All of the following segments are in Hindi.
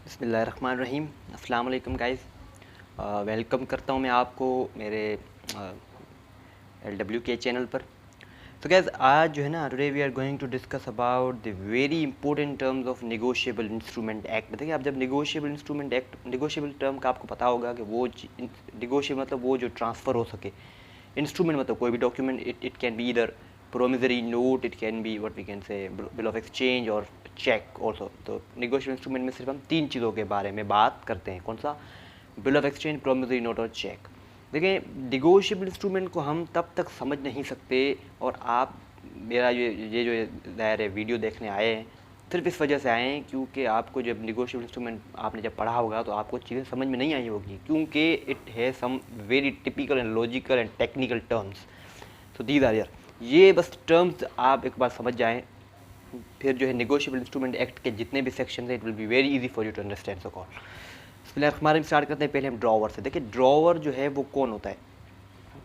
बिस्मिल्लाहिर्रहमानिर्रहीम। अस्सलाम वालेकुम गाइस। वेलकम करता हूँ मैं आपको मेरे LWK चैनल पर। तो गैस आज जो है ना, today we are going to discuss about the very important terms of negotiable instrument act. देखिए, आप जब negotiable instrument act, negotiable term का आपको पता होगा कि वो नेगोशिएबल मतलब वो जो ट्रांसफ़र हो सके। इंस्ट्रूमेंट मतलब कोई भी डॉक्यूमेंट, इट कैन बी इधर promissory note, it can be what we can say bill of exchange और चेक also। तो नेगोशिएबल इंस्ट्रूमेंट में सिर्फ हम तीन चीज़ों के बारे में बात करते हैं। कौन सा? Bill of exchange, promissory note और चेक। देखिए, नेगोशिएबल इंस्ट्रूमेंट को हम तब तक समझ नहीं सकते, और आप मेरा ये जो दायरे वीडियो देखने आए हैं सिर्फ इस वजह से आए हैं क्योंकि आपको जब नेगोशिएबल इंस्ट्रूमेंट आपने जब पढ़ा होगा तो आपको चीज़ें समझ में नहीं आई होगी, क्योंकि इट है some very typical and logical and technical terms. तो दीज आर यार, ये बस टर्म्स आप एक बार समझ जाएं, फिर जो है नेगोशिएबल इंस्ट्रूमेंट एक्ट के जितने भी सेक्शन हैं, it will be very easy for you to understand. So कॉल हमारे स्टार्ट करते हैं। पहले हम ड्रॉवर से। देखिए, ड्रॉवर जो है वो कौन होता है?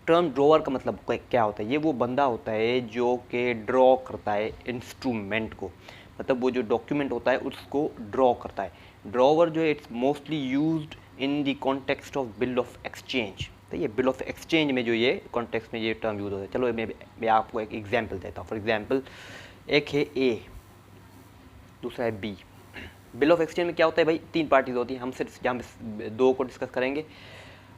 टर्म ड्रॉवर का मतलब क्या होता है? ये वो बंदा होता है जो कि ड्रॉ करता है इंस्ट्रूमेंट को, मतलब वो जो डॉक्यूमेंट होता है उसको ड्रॉ करता है। ड्रॉवर जो है it's mostly used in the context of bill of exchange. तो ये बिल ऑफ एक्सचेंज में जो ये कॉन्टेक्स्ट में ये टर्म यूज होता है। चलो मैं आपको एक एग्जांपल देता हूँ। फॉर एग्जांपल, एक है ए, दूसरा है बी। बिल ऑफ एक्सचेंज में क्या होता है भाई? तीन पार्टीज होती हैं। हम सिर्फ यहाँ दो को डिस्कस करेंगे।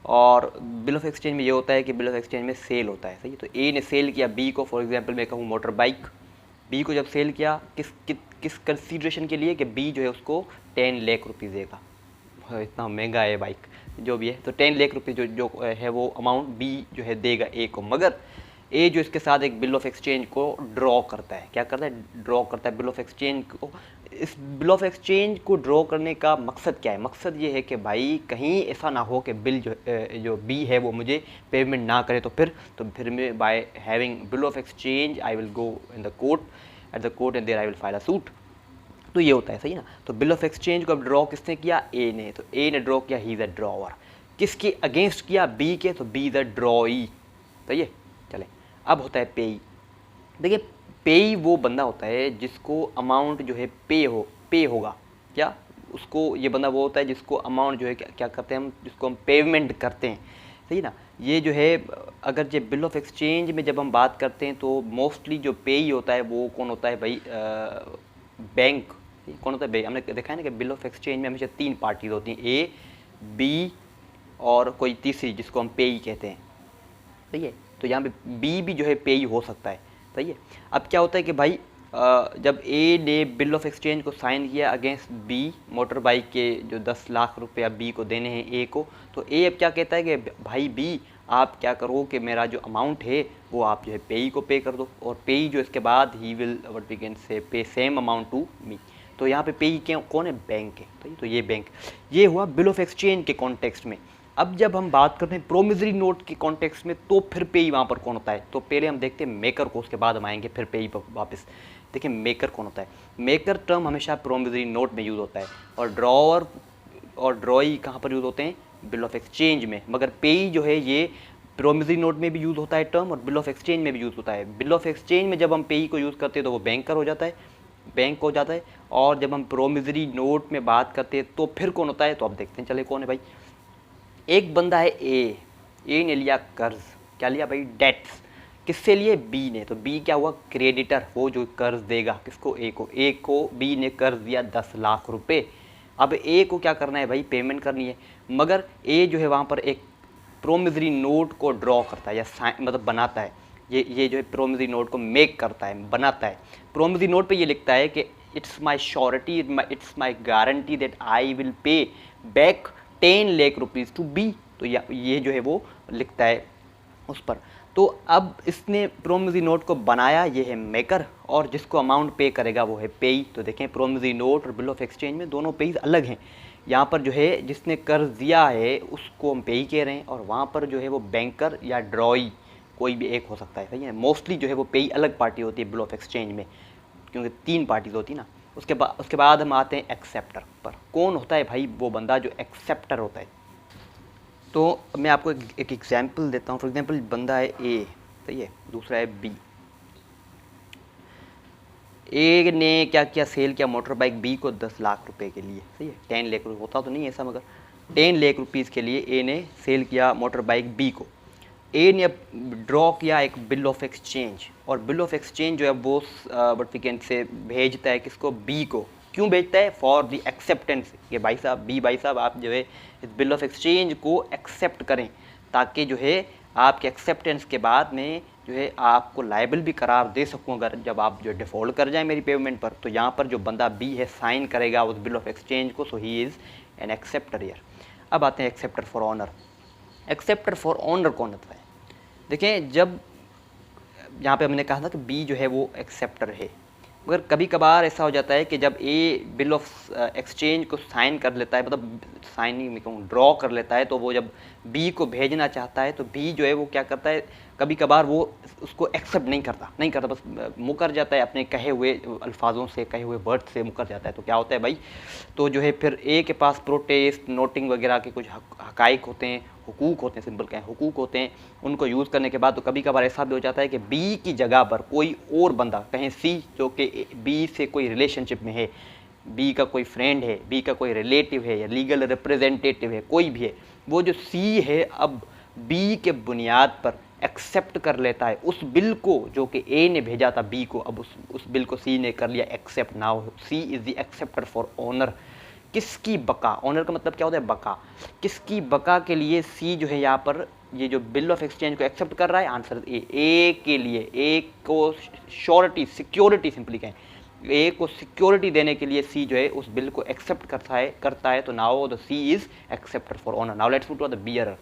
और बिल ऑफ एक्सचेंज में ये होता है कि बिल ऑफ एक्सचेंज में सेल होता है, सही है। तो ए ने सेल किया बी को, फॉर एग्जांपल मैं कहूँ मोटर बाइक। बी को जब सेल किया किस कंसीडरेशन के लिए? कि बी जो है उसको 10 लाख रुपीज़ देगा। इतना महंगा है बाइक जो भी है, तो 10 लाख रुपये जो है वो अमाउंट बी जो है देगा ए को। मगर ए जो इसके साथ एक बिल ऑफ एक्सचेंज को ड्रॉ करता है। क्या करता है? ड्रॉ करता है बिल ऑफ एक्सचेंज को। इस बिल ऑफ एक्सचेंज को ड्रॉ करने का मकसद क्या है? मकसद ये है कि भाई कहीं ऐसा ना हो कि बिल जो बी है वो मुझे पेमेंट ना करे, तो फिर मैं by having bill of exchange I will go in the court, at the court and there I will file a suit. तो ये होता है, सही ना। तो बिल ऑफ एक्सचेंज को अब ड्रॉ किसने किया? ए ने। तो ए ने ड्रॉ किया, ही इज अ ड्रॉवर। किसके अगेंस्ट किया? बी के। तो बी इज अ ड्रॉई। तो ये चले। अब होता है पेई। देखिए, पेई वो बंदा होता है जिसको अमाउंट जो है पे होगा। क्या उसको? ये बंदा वो होता है जिसको अमाउंट जो है क्या करते हैं हम, जिसको हम पेमेंट करते हैं, सही ना। ये जो है, अगर जो बिल ऑफ एक्सचेंज में जब हम बात करते हैं तो मोस्टली जो पेई होता है वो कौन होता है भाई? बैंक। कौन होता है? बैंक। हमने देखा है ना कि बिल ऑफ एक्सचेंज में हमेशा तीन पार्टीज होती हैं, ए, बी और कोई तीसरी जिसको हम पेई कहते हैं, सही है। तो यहाँ पे बी भी जो है पेई हो सकता है, सही है। अब क्या होता है कि भाई जब ए ने बिल ऑफ एक्सचेंज को साइन किया अगेंस्ट बी, मोटर बाइक के जो 10 लाख रुपया बी को देने हैं ए को, तो ए अब क्या कहता है कि भाई बी, आप क्या करो कि मेरा जो अमाउंट है वो आप जो है पेई को पे कर दो, और पेई जो इसके बाद ही will what we can say pay same amount to me. तो यहाँ पे पेई क्या कौन है? बैंक है। तो ये बैंक, ये हुआ बिल ऑफ एक्सचेंज के कॉन्टेक्स्ट में। अब जब हम बात करते हैं प्रोमिसरी नोट के कॉन्टेक्स्ट में, तो फिर पेई वहाँ पर कौन होता है? तो पहले हम देखते हैं मेकर को, उसके बाद हम आएंगे फिर पेई पर वापस। देखिए, मेकर कौन होता है? मेकर टर्म हमेशा प्रोमिसरी नोट में यूज़ होता है, और ड्रॉवर और ड्रॉई कहाँ पर यूज़ होते हैं? बिल ऑफ एक्सचेंज में। मगर पेई जो है ये प्रोमिसरी नोट में भी यूज़ होता है टर्म, और बिल ऑफ एक्सचेंज में भी यूज़ होता है। बिल ऑफ एक्सचेंज में जब हम पेई को यूज़ करते हैं तो वो बैंकर हो जाता है, बैंक हो जाता है। और जब हम प्रोमिसरी नोट में बात करते हैं तो फिर कौन होता है? तो अब देखते हैं, चले कौन है भाई। एक बंदा है ए ने लिया कर्ज। क्या लिया भाई? डेट्स। किससे लिए? बी ने। तो बी क्या हुआ? क्रेडिटर, वो जो कर्ज देगा किसको? ए को बी ने कर्ज दिया 10 लाख रुपए। अब ए को क्या करना है भाई? पेमेंट करनी है। मगर ए जो है वहाँ पर एक प्रोमिसरी नोट को ड्रॉ करता है, या मतलब बनाता है। ये जो है प्रोमिसरी नोट को मेक करता है, बनाता है। प्रोमिसरी नोट पे ये लिखता है कि it's my surety, it's my guarantee that I will pay back 10 lakh rupees to be. तो ये जो है वो लिखता है उस पर। तो अब इसने प्रोमिसरी नोट को बनाया, ये है मेकर, और जिसको अमाउंट पे करेगा वो है पेई। तो देखें, प्रोमिसरी नोट और बिल ऑफ एक्सचेंज में दोनों पेई अलग हैं। यहाँ पर जो है जिसने कर्ज दिया है उसको हम पेई कह रहे हैं, और वहाँ पर जो है वो बैंकर या ड्रॉई कोई भी एक हो सकता है, सही है। मोस्टली जो है वो पेई अलग पार्टी होती है बिल ऑफ एक्सचेंज में, क्योंकि तीन पार्टीज होती है ना। उसके बाद हम आते हैं एक्सेप्टर पर। कौन होता है भाई? वो बंदा जो एक्सेप्टर होता है। तो मैं आपको एक एग्जांपल देता हूँ। फॉर एग्जांपल, बंदा है ए, सही है, दूसरा है बी। ए ने क्या किया, सेल किया मोटर बाइक बी को 10 लाख रुपए के लिए, सही है, 10 लाख रुपये होता तो नहीं ऐसा, मगर 10 लाख रुपीज़ के लिए ए ने सेल किया मोटर बाइक बी को। ए ने अब ड्रॉ किया एक बिल ऑफ एक्सचेंज, और बिल ऑफ एक्सचेंज जो है वो बट वी कैन से भेजता है किसको, बी को। क्यों भेजता है, फॉर द एक्सेप्टेंस, कि भाई साहब, बी भाई साहब आप जो है इस बिल ऑफ एक्सचेंज को एक्सेप्ट करें, ताकि जो है आपके एक्सेप्टेंस के बाद में जो है आपको लायबल भी करार दे सकूँ अगर जब आप जो डिफ़ॉल्ट कर जाएं मेरी पेमेंट पर। तो यहाँ पर जो बंदा बी है साइन करेगा उस बिल ऑफ एक्सचेंज को, so he is an acceptor year. अब आते हैं acceptor for honour. Acceptor for honour कौन होता है? देखें, जब यहाँ पे हमने कहा था कि बी जो है वो एक्सेप्टर है, मगर कभी कभार ऐसा हो जाता है कि जब ए बिल ऑफ एक्सचेंज को साइन कर लेता है, मतलब साइनिंग में कहूँ ड्रॉ कर लेता है, तो वो जब बी को भेजना चाहता है तो बी जो है वो क्या करता है, कभी कभार वो उसको एक्सेप्ट नहीं करता, बस मुकर जाता है, अपने कहे हुए अल्फाजों से, कहे हुए वर्ड से मुकर जाता है। तो क्या होता है भाई, तो जो है फिर ए के पास प्रोटेस्ट, नोटिंग वगैरह के कुछ हकाइक होते हैं, हुकूक होते हैं, सिंपल कहें हुकूक होते हैं, उनको यूज़ करने के बाद तो कभी कभार ऐसा भी हो जाता है कि बी की जगह पर कोई और बंदा, कहें सी, जो कि बी से कोई रिलेशनशिप में है, बी का कोई फ्रेंड है, बी का कोई रिलेटिव है या लीगल रिप्रेजेंटेटिव है, कोई भी है, वो जो सी है अब बी के बुनियाद पर एक्सेप्ट कर लेता है उस बिल को जो कि ए ने भेजा था बी को। अब उस बिल को सी ने कर लिया accept. Now C is the acceptor for honour. किसकी बका, ऑनर का मतलब क्या होता है, बका। किसकी बका के लिए सी जो है यहाँ पर ये जो बिल ऑफ एक्सचेंज को एक्सेप्ट कर रहा है, आंसर ए के लिए। ए को श्योरिटी, सिक्योरिटी सिंपली कहें, ए को सिक्योरिटी देने के लिए सी जो है उस बिल को एक्सेप्ट करता है। तो now the C is acceptor for honour. Now let's move to the bearer.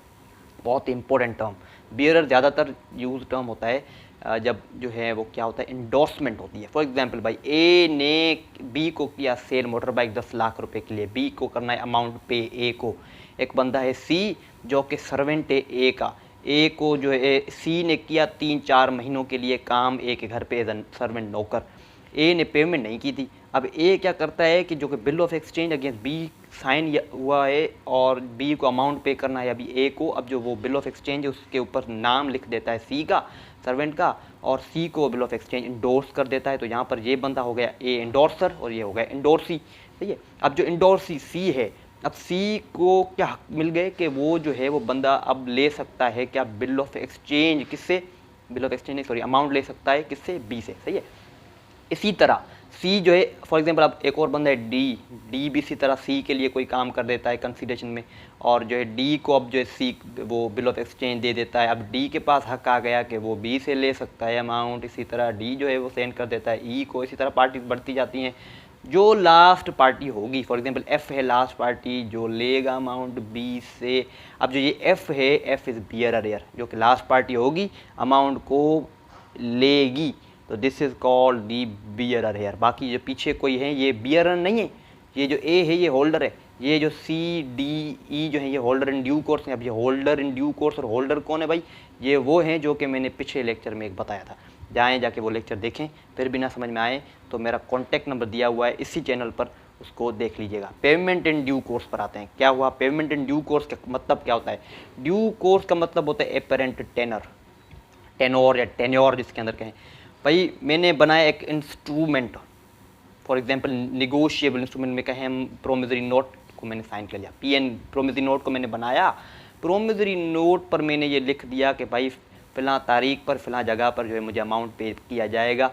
बहुत ही इंपॉर्टेंट टर्म, बियरर ज़्यादातर यूज टर्म होता है जब जो है वो क्या होता है, इंडोर्समेंट होती है। फॉर एग्जांपल भाई, ए ने बी को किया सेल मोटर बाइक 10 लाख रुपए के लिए, बी को करना है अमाउंट पे ए को। एक बंदा है सी जो कि सर्वेंट है ए का, ए को जो है सी ने किया 3-4 महीनों के लिए काम ए के घर पे एज एन सर्वेंट, नौकर। ए ने पेमेंट नहीं की थी। अब ए क्या करता है कि जो कि bill of exchange against B sign हुआ है और बी को अमाउंट पे करना है अभी ए को। अब जो वो बिल ऑफ एक्सचेंज है उसके ऊपर नाम लिख देता है सी का, सर्वेंट का, और सी को बिल ऑफ एक्सचेंज इंडोर्स कर देता है। तो यहाँ पर ये बंदा हो गया ए इंडोर्सर और ये हो गया इंडोर्सी, सही है। अब जो इंडोर्सी सी है, अब सी को क्या हक मिल गए कि वो जो है वो बंदा अब ले सकता है क्या, बिल ऑफ एक्सचेंज, किससे, bill of exchange sorry amount ले सकता है किससे, बी से, सही है। इसी तरह सी जो है फॉर एग्जांपल अब एक और बंदा है डी भी इसी तरह सी के लिए कोई काम कर देता है कंसीडरेशन में, और जो है डी को अब जो है सी वो बिल ऑफ एक्सचेंज दे देता है। अब डी के पास हक आ गया कि वो बी से ले सकता है अमाउंट। इसी तरह डी जो है वो सेंड कर देता है ई को। इसी तरह पार्टी बढ़ती जाती हैं। जो लास्ट पार्टी होगी, फॉर एग्जांपल एफ है लास्ट पार्टी जो लेगा अमाउंट बी से। अब जो ये एफ है, एफ इज़ बियरर ईयर, जो कि लास्ट पार्टी होगी अमाउंट को लेगी, तो this is called the bearer here. बाकी जो पीछे कोई है ये बियरर नहीं है, ये जो ए है ये होल्डर है, ये जो सी डी ई जो है ये होल्डर इन ड्यू कोर्स है। अब ये होल्डर इन ड्यू कोर्स, और होल्डर कौन है भाई, ये वो हैं जो कि मैंने पिछले लेक्चर में एक बताया था। जाएँ जाके वो लेक्चर देखें, फिर भी ना समझ में आए तो मेरा कॉन्टैक्ट नंबर दिया हुआ है इसी चैनल पर, उसको देख लीजिएगा। पेमेंट इन ड्यू कोर्स पर आते हैं। क्या हुआ, पेमेंट इन ड्यू कोर्स का मतलब क्या होता है? ड्यू कोर्स का मतलब होता है एपरेंट टेनर, टेनोर या टेन्योर जिसके अंदर कहें। भाई मैंने बनाया एक instrument, for example negotiable instrument में कहें हम प्रोमिसरी नोट को मैंने साइन कर लिया, पीएन प्रोमिसरी नोट को मैंने बनाया। प्रोमिसरी नोट पर मैंने ये लिख दिया कि भाई फ़िलहाल तारीख पर फ़िलहाल जगह पर जो है मुझे अमाउंट पे किया जाएगा।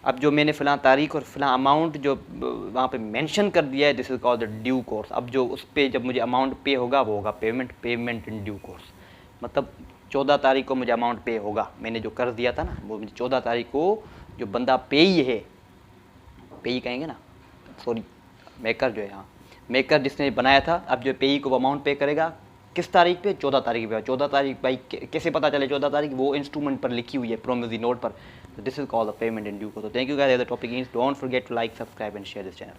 अब जो मैंने फ़िलहाल तारीख और फ़िलहाल अमाउंट जो वहाँ पे मेंशन कर दिया है, this is called the due course. अब जो उस पर जब मुझे अमाउंट पे होगा वो होगा पेमेंट इन ड्यू कोर्स। मतलब 14 तारीख को मुझे अमाउंट पे होगा, मैंने जो कर दिया था ना वो मुझे 14 तारीख को जो बंदा पेई है, पेई कहेंगे ना, सॉरी मेकर जो है, हाँ मेकर जिसने बनाया था, अब जो पेई को वो अमाउंट पे करेगा किस तारीख पे, 14 तारीख पे। 14 तारीख भाई कैसे पता चले 14 तारीख, वो इंस्ट्रूमेंट पर लिखी हुई है प्रोमिसरी नोट पर। तो this is called the payment in due course. तो thank you guys, the topic is don't forget to like, subscribe and share this channel.